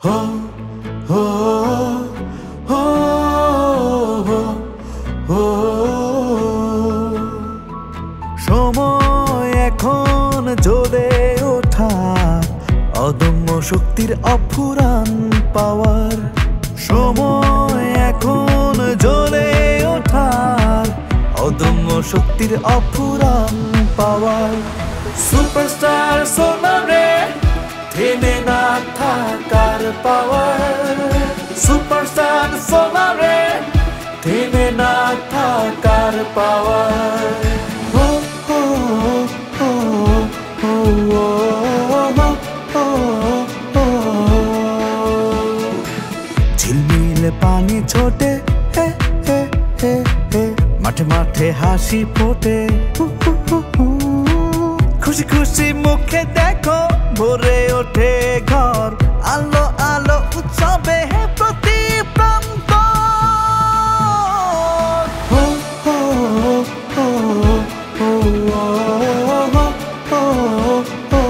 হো হো হো হো সময় এখন জ্বলে ওঠা অদম্য শক্তির অফুরান পাওয়ার। সময় এখন জ্বলে ওঠা অদম্য শক্তির অফুরান পাওয়ার। সুপারস্টার সোলারে থেমে না থাকার পাওয়ার। সুপারস্টার সোলারে থেমে না থাকার পাওয়ার। হো হো হো হো হো হো ঝিলমিল পানি ছোটে হে হে হে হে মাঠে মাঠে হাসি ফোটে। খুশি খুশি মুখে দেখো ভরে ওঠে ঘর। আলো আলো উৎসবে প্রতি প্রান্ত। হো হো হো হো হো হো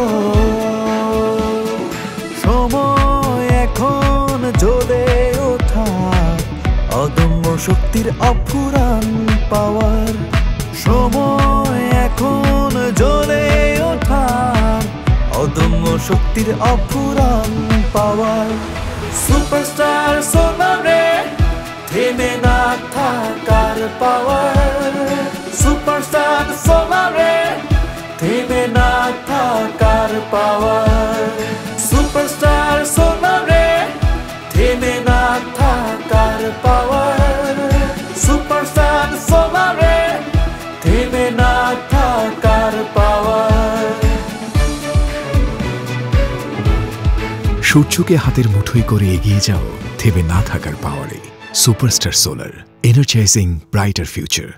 সময় এখন জ্বলে ওঠা অদম্য শক্তির অফুরান পাওয়ার। সময় এখন জ্বলে ওঠা অদম্য শক্তির অফুরান পাওয়ার। সুপারস্টার সোলারে থেমে না থাকার পাওয়ার। সুপারস্টার সোলারে থেমে না থাকার পাওয়ার। সুপারস্টার সোলারে থেমে না থাকার পাওয়ার। সুপারস্টার সোলারে থেমে না থাকার পাওয়ার। সূর্যকে হাতের মুঠোয় করে এগিয়ে যাও থেমে না থাকার পাওয়ারে। Superstar solar, energising brighter future.